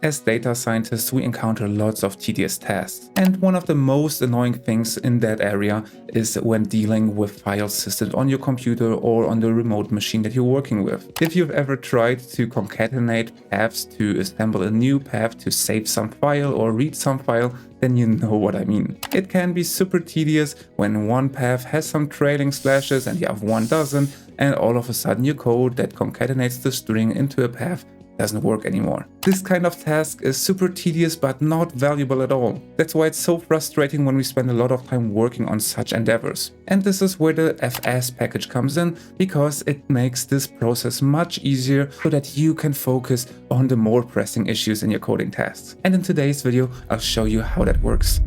As data scientists, we encounter lots of tedious tasks, and one of the most annoying things in that area is when dealing with file systems on your computer or on the remote machine that you're working with. If you've ever tried to concatenate paths to assemble a new path to save some file or read some file, then you know what I mean. It can be super tedious when one path has some trailing slashes and the other one doesn't, and all of a sudden your code that concatenates the string into a path doesn't work anymore. This kind of task is super tedious but not valuable at all. That's why it's so frustrating when we spend a lot of time working on such endeavors. And this is where the fs package comes in, because it makes this process much easier so that you can focus on the more pressing issues in your coding tasks. And in today's video, I'll show you how that works.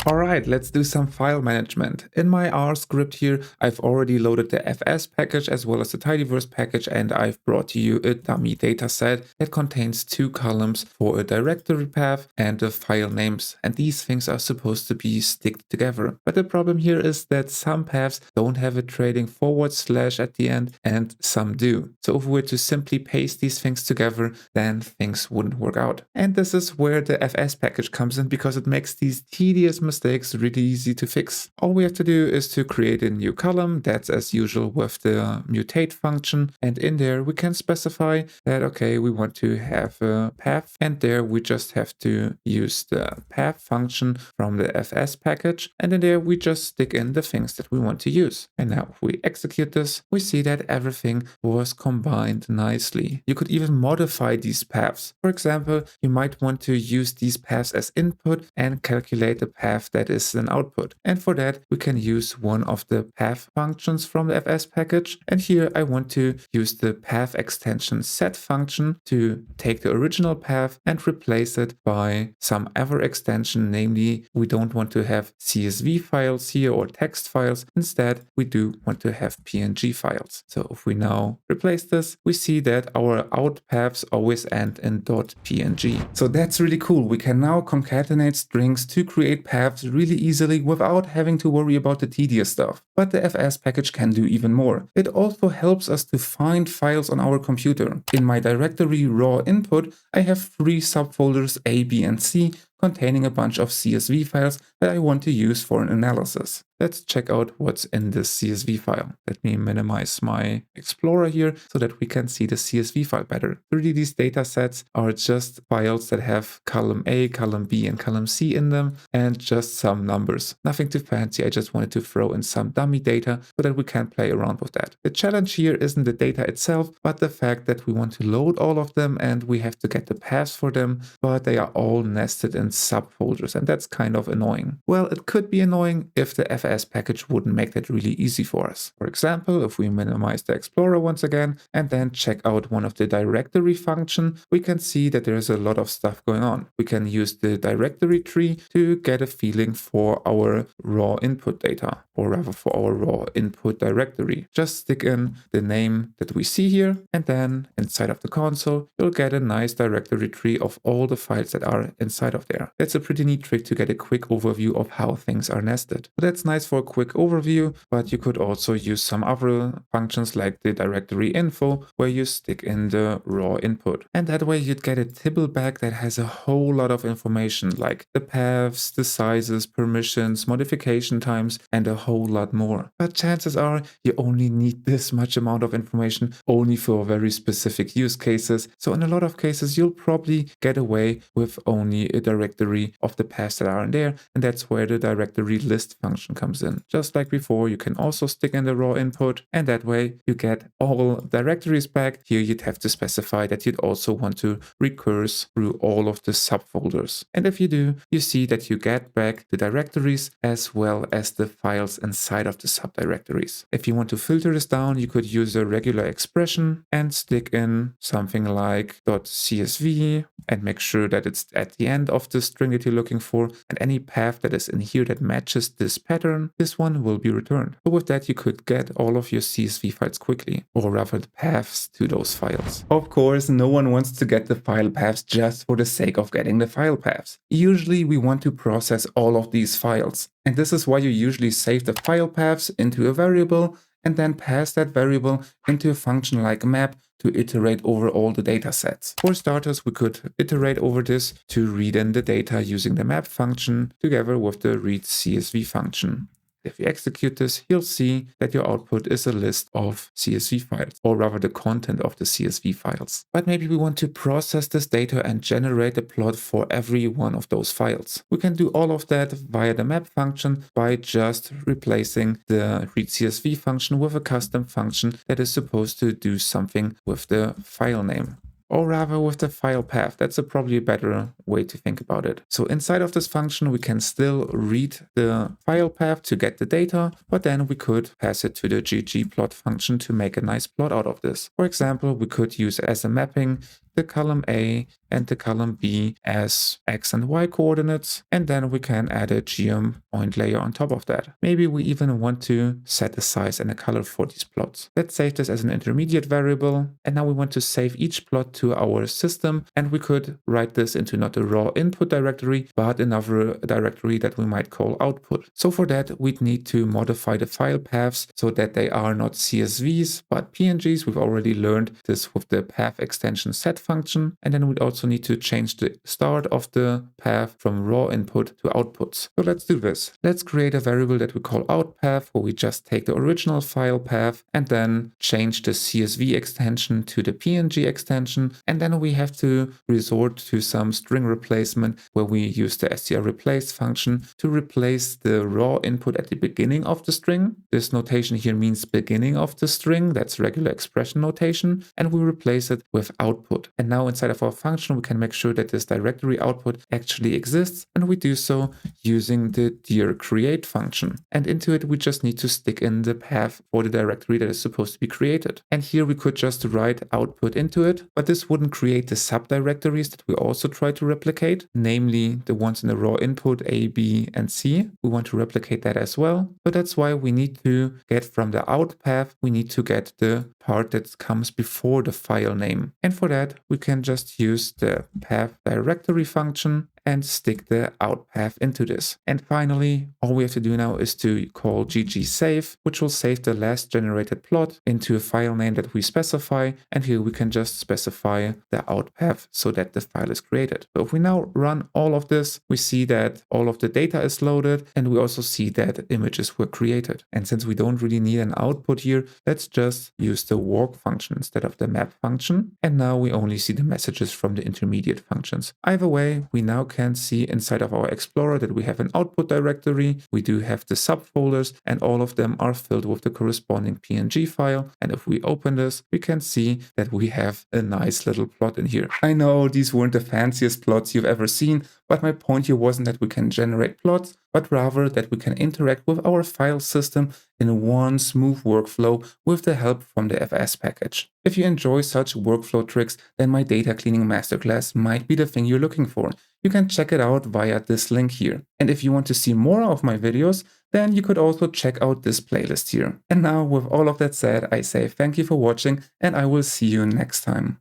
Alright, let's do some file management. In my R script here, I've already loaded the fs package as well as the tidyverse package, and I've brought to you a dummy dataset that contains two columns for a directory path and the file names. And these things are supposed to be sticked together. But the problem here is that some paths don't have a trailing forward slash at the end and some do. So if we were to simply paste these things together, then things wouldn't work out. And this is where the fs package comes in, because it makes these tedious mistakes really easy to fix. All we have to do is to create a new column. That's as usual with the mutate function, and in there we can specify that okay, we want to have a path, and there we just have to use the path function from the fs package, and in there we just stick in the things that we want to use. And now if we execute this, we see that everything was combined nicely. You could even modify these paths. For example, you might want to use these paths as input and calculate the path that is an output. And for that, we can use one of the path functions from the fs package. And here I want to use the path extension set function to take the original path and replace it by some other extension. Namely, we don't want to have CSV files here or text files. Instead, we do want to have PNG files. So if we now replace this, we see that our out paths always end in .png. So that's really cool. We can now concatenate strings to create paths really easily without having to worry about the tedious stuff. But the fs package can do even more. It also helps us to find files on our computer. In my directory raw input, I have 3 subfolders A, B, and C containing a bunch of CSV files that I want to use for an analysis. Let's check out what's in this CSV file. Let me minimize my Explorer here so that we can see the CSV file better. Really, these data sets are just files that have column A, column B, and column C in them, and just some numbers. Nothing too fancy. I just wanted to throw in some dummy data so that we can play around with that. The challenge here isn't the data itself, but the fact that we want to load all of them and we have to get the paths for them, but they are all nested in subfolders, and that's kind of annoying. Well, it could be annoying if the fs package wouldn't make that really easy for us. For example, if we minimize the Explorer once again and then check out one of the directory function, we can see that there's a lot of stuff going on. We can use the directory tree to get a feeling for our raw input data, or rather for our raw input directory. Just stick in the name that we see here, and then inside of the console, you'll get a nice directory tree of all the files that are inside of there. That's a pretty neat trick to get a quick overview of how things are nested. So that's nice for a quick overview, but you could also use some other functions like the directory info, where you stick in the raw input. And that way you'd get a tibble bag that has a whole lot of information, like the paths, the sizes, permissions, modification times, and a whole lot more. But chances are you only need this much amount of information only for very specific use cases. So in a lot of cases, you'll probably get away with only a directory of the paths that are in there, and that's where the directory list function comes in. Just like before, you can also stick in the raw input, and that way you get all directories back. Here you'd have to specify that you'd also want to recurse through all of the subfolders. And if you do, you see that you get back the directories as well as the files inside of the subdirectories. If you want to filter this down, you could use a regular expression and stick in something like .csv and make sure that it's at the end of the string that you're looking for, and any path that is in here that matches this pattern, this one will be returned. So with that, you could get all of your CSV files quickly, or rather the paths to those files. Of course, no one wants to get the file paths just for the sake of getting the file paths. Usually we want to process all of these files, and this is why you usually save the file paths into a variable and then pass that variable into a function like map to iterate over all the data sets. For starters, we could iterate over this to read in the data using the map function together with the read CSV function. If you execute this, you'll see that your output is a list of CSV files, or rather the content of the CSV files. But maybe we want to process this data and generate a plot for every one of those files. We can do all of that via the map function by just replacing the read CSV function with a custom function that is supposed to do something with the file name. Or rather with the file path. That's probably a better way to think about it. So inside of this function, we can still read the file path to get the data, but then we could pass it to the ggplot function to make a nice plot out of this. For example, we could use as a mapping the column A and the column B as X and Y coordinates, and then we can add a geom point layer on top of that. Maybe we even want to set a size and a color for these plots. Let's save this as an intermediate variable, and now we want to save each plot to our system, and we could write this into not a raw input directory, but another directory that we might call output. So for that, we'd need to modify the file paths so that they are not CSVs, but PNGs. We've already learned this with the path extension set function, and then we'd also need to change the start of the path from raw input to outputs. So let's do this. Let's create a variable that we call outPath, where we just take the original file path and then change the CSV extension to the PNG extension, and then we have to resort to some string replacement where we use the strReplace function to replace the raw input at the beginning of the string. This notation here means beginning of the string, that's regular expression notation, and we replace it with output. And now inside of our function, we can make sure that this directory output actually exists, and we do so using the dir_create function. And into it, we just need to stick in the path for the directory that is supposed to be created. And here we could just write output into it, but this wouldn't create the subdirectories that we also try to replicate, namely the ones in the raw input A, B, and C. We want to replicate that as well. So that's why we need to get from the out path, we need to get the part that comes before the file name. And for that, we can just use the path directory function and stick the out path into this. And finally, all we have to do now is to call ggsave, which will save the last generated plot into a file name that we specify. And here we can just specify the out path so that the file is created. So if we now run all of this, we see that all of the data is loaded, and we also see that images were created. And since we don't really need an output here, let's just use the walk function instead of the map function. And now we only see the messages from the intermediate functions. Either way, we now can see inside of our Explorer that we have an output directory. We do have the subfolders, and all of them are filled with the corresponding PNG file. And if we open this, we can see that we have a nice little plot in here. I know these weren't the fanciest plots you've ever seen, but my point here wasn't that we can generate plots, but rather that we can interact with our file system in one smooth workflow with the help from the FS package. If you enjoy such workflow tricks, then my data cleaning masterclass might be the thing you're looking for. You can check it out via this link here. And if you want to see more of my videos, then you could also check out this playlist here. And now with all of that said, I say thank you for watching, and I will see you next time.